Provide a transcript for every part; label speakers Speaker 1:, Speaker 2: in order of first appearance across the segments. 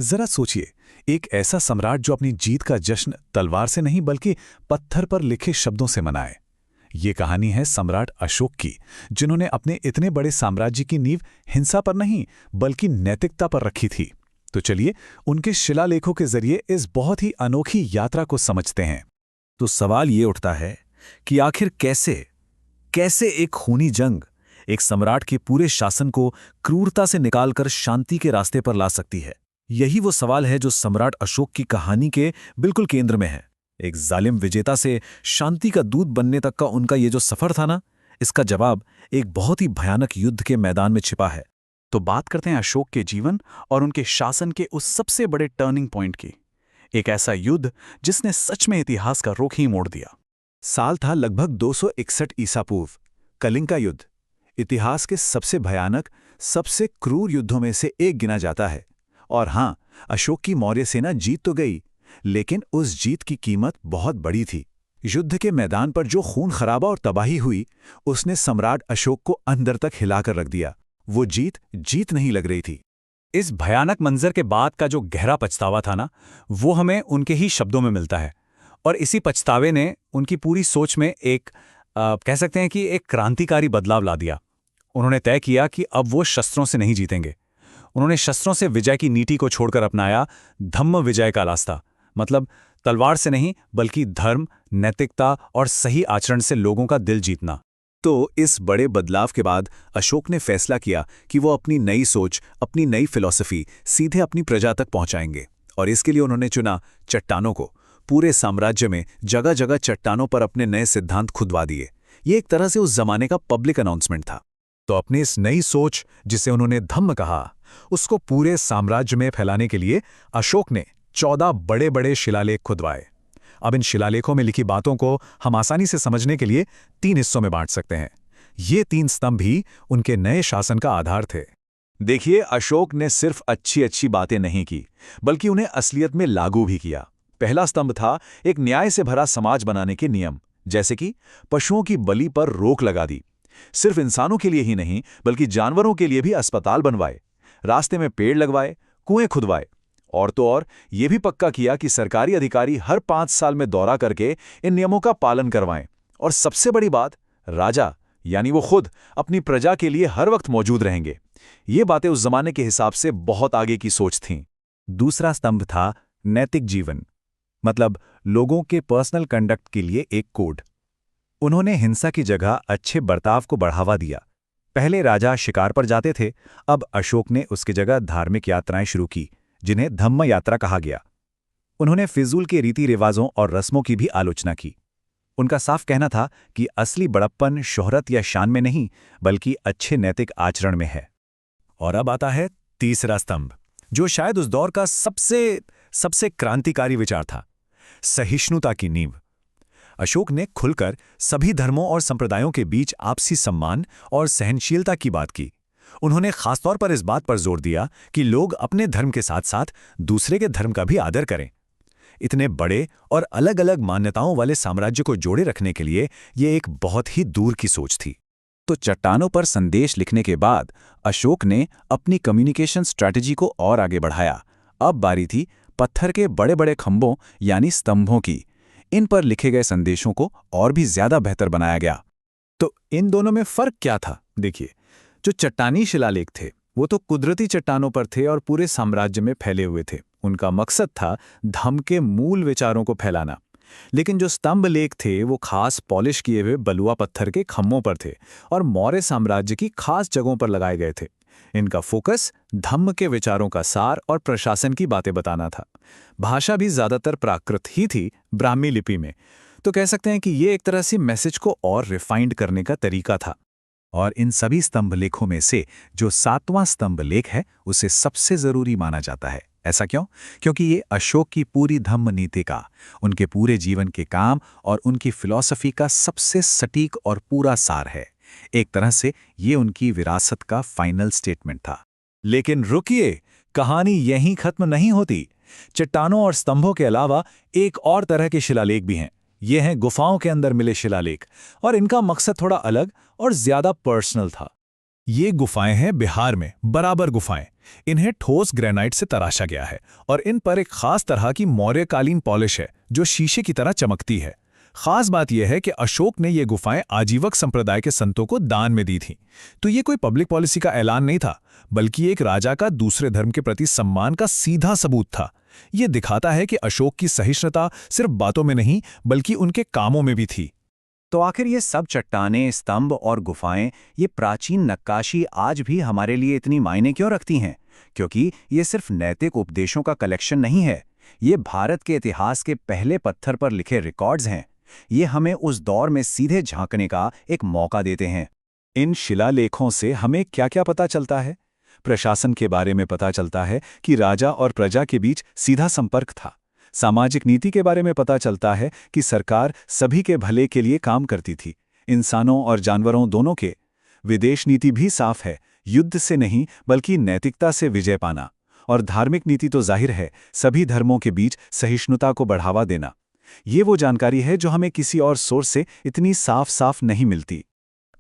Speaker 1: जरा सोचिए, एक ऐसा सम्राट जो अपनी जीत का जश्न तलवार से नहीं बल्कि पत्थर पर लिखे शब्दों से मनाए। ये कहानी है सम्राट अशोक की, जिन्होंने अपने इतने बड़े साम्राज्य की नींव हिंसा पर नहीं बल्कि नैतिकता पर रखी थी। तो चलिए उनके शिलालेखों के जरिए इस बहुत ही अनोखी यात्रा को समझते हैं।
Speaker 2: तो सवाल ये उठता है कि आखिर कैसे कैसे एक खूनी जंग एक सम्राट के पूरे शासन को क्रूरता से निकालकर शांति के रास्ते पर ला सकती है। यही वो सवाल है जो सम्राट अशोक की कहानी के बिल्कुल केंद्र में है। एक जालिम विजेता से शांति का दूत बनने तक का उनका ये जो सफर था ना, इसका जवाब एक बहुत ही भयानक युद्ध के मैदान में छिपा है।
Speaker 1: तो बात करते हैं अशोक के जीवन और उनके शासन के उस सबसे बड़े टर्निंग पॉइंट की। एक ऐसा युद्ध जिसने सच में इतिहास का रुख ही मोड़ दिया। साल था लगभग 261 ईसा पूर्व। कलिंग का युद्ध इतिहास के सबसे भयानक, सबसे क्रूर युद्धों में से एक गिना जाता है। और हां, अशोक की मौर्य सेना जीत तो गई, लेकिन उस जीत की कीमत बहुत बड़ी थी। युद्ध के मैदान पर जो खून खराबा और तबाही हुई, उसने सम्राट अशोक को अंदर तक हिलाकर रख दिया। वो जीत नहीं लग रही थी। इस भयानक मंजर के बाद का जो गहरा पछतावा था ना, वो हमें उनके ही शब्दों में मिलता है। और इसी पछतावे ने उनकी पूरी सोच में कह सकते हैं कि एक क्रांतिकारी बदलाव ला दिया। उन्होंने तय किया कि अब वो शस्त्रों से नहीं जीतेंगे। उन्होंने शस्त्रों से विजय की नीति को छोड़कर अपनाया धम्म विजय का रास्ता। मतलब तलवार से नहीं बल्कि धर्म, नैतिकता और सही आचरण से लोगों का दिल जीतना। तो इस बड़े बदलाव के बाद अशोक ने फैसला किया कि वो अपनी नई सोच, अपनी नई फिलॉसफी सीधे अपनी प्रजा तक पहुंचाएंगे। और इसके लिए उन्होंने चुना चट्टानों को। पूरे साम्राज्य में जगह जगह चट्टानों पर अपने नए सिद्धांत खुदवा दिए। ये एक तरह से उस जमाने का पब्लिक अनाउंसमेंट था। तो अपनी इस नई सोच, जिसे उन्होंने धम्म कहा, उसको पूरे साम्राज्य में फैलाने के लिए अशोक ने 14 बड़े बड़े शिलालेख खुदवाए। अब इन शिलालेखों में लिखी बातों को हम आसानी से समझने के लिए 3 हिस्सों में बांट सकते हैं। ये 3 स्तंभ ही उनके नए शासन का आधार थे। देखिए, अशोक ने सिर्फ अच्छी अच्छी बातें नहीं की, बल्कि उन्हें असलियत में लागू भी किया। पहला स्तंभ था एक न्याय से भरा समाज बनाने के नियम, जैसे कि पशुओं की बलि पर रोक लगा दी। सिर्फ इंसानों के लिए ही नहीं बल्कि जानवरों के लिए भी अस्पताल बनवाए, रास्ते में पेड़ लगवाए, कुएं खुदवाए। और तो और ये भी पक्का किया कि सरकारी अधिकारी हर 5 साल में दौरा करके इन नियमों का पालन करवाएं। और सबसे बड़ी बात, राजा यानी वो खुद अपनी प्रजा के लिए हर वक्त मौजूद रहेंगे। ये बातें उस जमाने के हिसाब से बहुत आगे की सोच थीं। दूसरा स्तंभ था नैतिक जीवन, मतलब लोगों के पर्सनल कंडक्ट के लिए एक कोड। उन्होंने हिंसा की जगह अच्छे बर्ताव को बढ़ावा दिया। पहले राजा शिकार पर जाते थे, अब अशोक ने उसकी जगह धार्मिक यात्राएं शुरू की, जिन्हें धम्म यात्रा कहा गया। उन्होंने फिजूल के रीति रिवाजों और रस्मों की भी आलोचना की। उनका साफ कहना था कि असली बड़प्पन शोहरत या शान में नहीं बल्कि अच्छे नैतिक आचरण में है। और अब आता है तीसरा स्तंभ, जो शायद उस दौर का सबसे क्रांतिकारी विचार था, सहिष्णुता की नींव। अशोक ने खुलकर सभी धर्मों और संप्रदायों के बीच आपसी सम्मान और सहनशीलता की बात की। उन्होंने खासतौर पर इस बात पर जोर दिया कि लोग अपने धर्म के साथ साथ दूसरे के धर्म का भी आदर करें। इतने बड़े और अलग अलग मान्यताओं वाले साम्राज्य को जोड़े रखने के लिए ये एक बहुत ही दूर की सोच थी। तो चट्टानों पर संदेश लिखने के बाद अशोक ने अपनी कम्युनिकेशन स्ट्रैटेजी को और आगे बढ़ाया। अब बारी थी पत्थर के बड़े बड़े खंभों यानी स्तंभों की। इन पर लिखे गए संदेशों को और भी ज्यादा बेहतर बनाया गया। तो इन दोनों में फर्क क्या था? देखिए, जो चट्टानी शिलालेख थे वो तो कुदरती चट्टानों पर थे और पूरे साम्राज्य में फैले हुए थे। उनका मकसद था धम्म के मूल विचारों को फैलाना। लेकिन जो स्तंभ लेख थे वो खास पॉलिश किए हुए बलुआ पत्थर के खम्भों पर थे और मौर्य साम्राज्य की खास जगहों पर लगाए गए थे। इनका फोकस धम्म के विचारों का सार और प्रशासन की बातें बताना था। भाषा भी ज्यादातर प्राकृत ही थी, ब्राह्मी लिपि में। तो कह सकते हैं कि ये एक तरह से मैसेज को और रिफाइंड करने का तरीका था। और इन सभी स्तंभ लेखों में से जो 7वां स्तंभ लेख है उसे सबसे जरूरी माना जाता है। ऐसा क्यों? क्योंकि ये अशोक की पूरी धम्म नीति का, उनके पूरे जीवन के काम और उनकी फिलॉसफी का सबसे सटीक और पूरा सार है। एक तरह से ये उनकी विरासत का फाइनल स्टेटमेंट था। लेकिन रुकिए, कहानी यहीं खत्म नहीं होती। चट्टानों और स्तंभों के अलावा एक और तरह के शिलालेख भी हैं। ये हैं गुफाओं के अंदर मिले शिलालेख, और इनका मकसद थोड़ा अलग और ज्यादा पर्सनल था।
Speaker 3: ये गुफाएं हैं बिहार में, बराबर गुफाएं। इन्हें ठोस ग्रेनाइट से तराशा गया है और इन पर एक खास तरह की मौर्यकालीन पॉलिश है जो शीशे की तरह चमकती है। खास बात यह है कि अशोक ने ये गुफाएं आजीवक संप्रदाय के संतों को दान में दी थीं। तो ये कोई पब्लिक पॉलिसी का ऐलान नहीं था, बल्कि एक राजा का दूसरे धर्म के प्रति सम्मान का सीधा सबूत था। ये दिखाता है कि अशोक की सहिष्णुता सिर्फ बातों में नहीं बल्कि उनके कामों में भी थी।
Speaker 1: तो आखिर ये सब चट्टानें, स्तंभ और गुफाएं, ये प्राचीन नक्काशी आज भी हमारे लिए इतनी मायने क्यों रखती हैं? क्योंकि ये सिर्फ नैतिक उपदेशों का कलेक्शन नहीं है, ये भारत के इतिहास के पहले पत्थर पर लिखे रिकॉर्ड्स हैं। ये हमें उस दौर में सीधे झांकने का एक मौका देते हैं। इन शिलालेखों से हमें क्या क्या पता चलता है? प्रशासन के बारे में पता चलता है कि राजा और प्रजा के बीच सीधा संपर्क था। सामाजिक नीति के बारे में पता चलता है कि सरकार सभी के भले के लिए काम करती थी, इंसानों और जानवरों दोनों के। विदेश नीति भी साफ है, युद्ध से नहीं बल्कि नैतिकता से विजय पाना। और धार्मिक नीति तो जाहिर है, सभी धर्मों के बीच सहिष्णुता को बढ़ावा देना। ये वो जानकारी है जो हमें किसी और सोर्स से इतनी साफ साफ नहीं मिलती।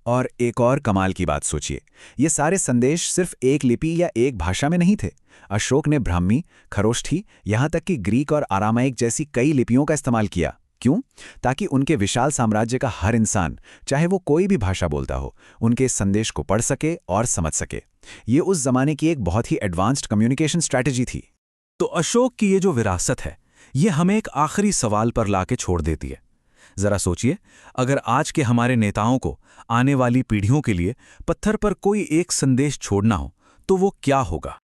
Speaker 2: और एक और कमाल की बात सोचिए, ये सारे संदेश सिर्फ एक लिपि या एक भाषा में नहीं थे। अशोक ने ब्राह्मी, खरोष्ठी, यहाँ तक कि ग्रीक और आरामाइक जैसी कई लिपियों का इस्तेमाल किया। क्यों? ताकि उनके विशाल साम्राज्य का हर इंसान, चाहे वो कोई भी भाषा बोलता हो, उनके इस संदेश को पढ़ सके और समझ सके। ये उस जमाने की एक बहुत ही एडवांस्ड कम्युनिकेशन स्ट्रैटेजी थी।
Speaker 1: तो अशोक की ये जो विरासत है, ये हमें एक आखिरी सवाल पर लाके छोड़ देती है। जरा सोचिए, अगर आज के हमारे नेताओं को आने वाली पीढ़ियों के लिए पत्थर पर कोई एक संदेश छोड़ना हो, तो वो क्या होगा?